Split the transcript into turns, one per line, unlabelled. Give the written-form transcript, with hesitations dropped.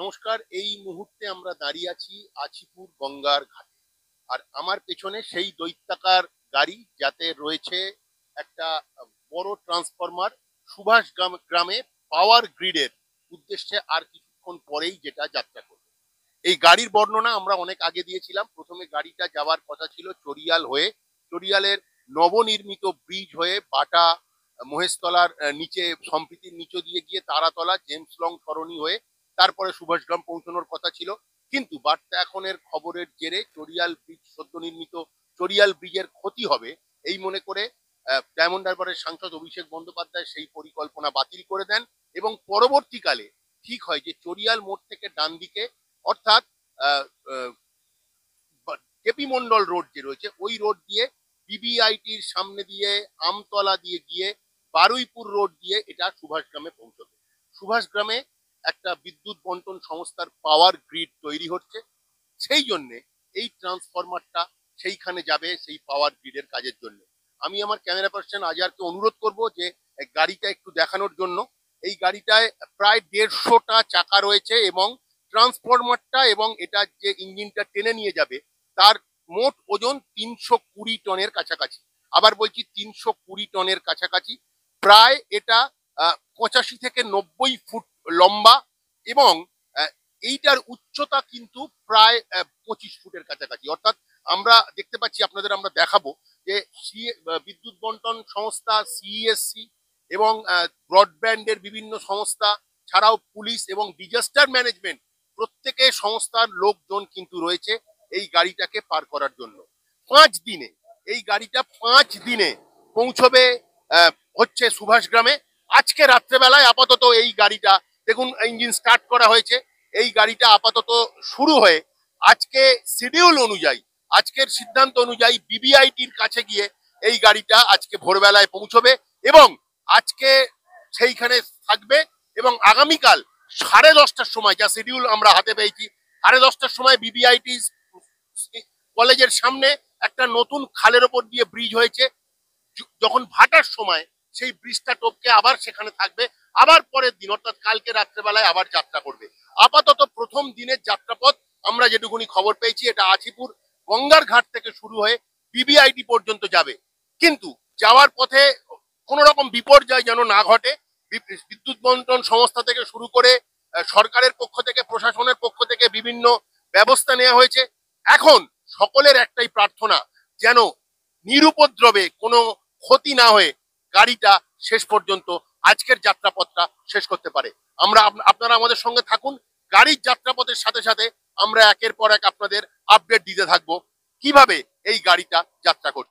নমস্কার। এই মুহূর্তে আমরা দাঁড়িয়ে আছি আছিপুর গঙ্গার ঘাটে। আর আমার পেছনে সেই দৈত্যাকার গাড়ি, যাতে রয়েছে একটা বড় ট্রান্সফরমার। সুভাষ গ্রামে পাওয়ার গ্রিডের উদ্দেশ্যে আর কিছুক্ষণ পরেই যেটা যাত্রা করবে। এই গাড়ির বর্ণনা আমরা অনেক আগে দিয়েছিলাম। প্রথমে গাড়িটা যাওয়ার কথা ছিল চড়িয়াল হয়ে, চড়িয়ালের নবনির্মিত ব্রিজ হয়ে বাটা মহেশতলার নিচে সম্প্রীতির নিচে দিয়ে গিয়ে তারাতলা জেমস লং সরণি হয়ে তারপরে সুভাষগ্রাম পৌঁছানোর কথা ছিল। কিন্তু বার্তা এখনের খবরের জেরে চড়িয়াল ব্রিজ, সদ্য নির্মিত চড়িয়াল ব্রিজের ক্ষতি হবে এই মনে করে ডায়মন্ড হারবারের সাংসদ অভিষেক বন্দ্যোপাধ্যায় সেই পরিকল্পনা বাতিল করে দেন। এবং পরবর্তীকালে ঠিক হয় যে চড়িয়াল মোড় থেকে ডান দিকে, অর্থাৎ কেপি মন্ডল রোড যে রয়েছে ওই রোড দিয়ে বিবিআইটির সামনে দিয়ে আমতলা দিয়ে গিয়ে বারুইপুর রোড দিয়ে এটা সুভাষগ্রামে পৌঁছবে। সুভাষগ্রামে একটা বিদ্যুৎ বন্টন সংস্থার পাওয়ার গ্রিড তৈরি হচ্ছে, সেই জন্য এই ট্রান্সফরমারটা সেইখানে যাবে সেই পাওয়ার গ্রিডের কাজের জন্য। আমি আমার ক্যামেরা পার্সন আজহারকে অনুরোধ করব যে গাড়িটা একটু দেখানোর জন্য। এই গাড়িটায় প্রায় 150টা চাকা রয়েছে এবং ট্রান্সফরমারটা এবং এটা যে ইঞ্জিনটা টেনে নিয়ে যাবে তার মোট ওজন 320 টনের কাছাকাছি। আবার বলছি 320 টনের কাছাকাছি। প্রায় এটা 85 থেকে 90 ফুট লম্বা এবং এইটার উচ্চতা কিন্তু প্রায় 25 ফুটের কাছাকাছি। অর্থাৎ আমরা দেখতে পাচ্ছি, আপনাদের আমরা দেখাবো যে বিদ্যুৎ বন্টন সংস্থা, সিইএসসি এবং ব্রডব্যান্ডের বিভিন্ন সংস্থা ছাড়াও পুলিশ এবং ডিজাস্টার ম্যানেজমেন্ট প্রত্যেকে সংস্থার লোকজন কিন্তু রয়েছে এই গাড়িটাকে পার করার জন্য। 5 দিনে এই গাড়িটা 5 দিনে পৌঁছবে হচ্ছে সুভাষগ্রামে। আজকে রাত্রেবেলায় আপাতত এই গাড়িটা দেখুন, ইঞ্জিন স্টার্ট করা হয়েছে। এই গাড়িটা আপাতত শুরু হয়ে আজকে শিডিউল অনুযায়ী, আজকের সিদ্ধান্ত অনুযায়ী বিবিআইটির কাছে গিয়ে এই গাড়িটা আজকে ভোরবেলায় পৌঁছবে এবং আজকে সেইখানে থাকবে এবং আগামীকাল 10:30টার সময়, যা শিডিউল আমরা হাতে পেয়েছি, 10:30টার সময় বিবিআইটি কলেজের সামনে একটা নতুন খালের ওপর দিয়ে ব্রিজ হয়েছে, যখন ভাটার সময় সেই ব্রিজটা টপকে আবার সেখানে থাকবে। আবার পরের দিন অর্থাৎ কালকে রাত্রেবেলায় আবার যাত্রা করবে। আপাতত প্রথম দিনের যাত্রাপথ আমরা যেটুকুনি খবর পেয়েছি, এটা আছিপুর গঙ্গার ঘাট থেকে শুরু হয়ে বিবিআইটি পর্যন্ত যাবে। কিন্তু যাওয়ার পথে কোনো রকম বিপর্যয় যেন না ঘটে, বিদ্যুৎ বন্টন সংস্থা থেকে শুরু করে সরকারের পক্ষ থেকে, প্রশাসনের পক্ষ থেকে বিভিন্ন ব্যবস্থা নেওয়া হয়েছে। এখন সকলের একটাই প্রার্থনা, যেন নিরুপদ্রবে কোনো ক্ষতি না হয়ে গাড়িটা শেষ পর্যন্ত আজকের যাত্রাপথটা শেষ করতে পারে। আপনারা আমাদের সঙ্গে থাকুন। গাড়ির যাত্রাপথের সাথে সাথে আমরা একের পর এক আপনাদের আপডেট দিতে থাকবো কিভাবে এই গাড়িটা যাত্রা করছে।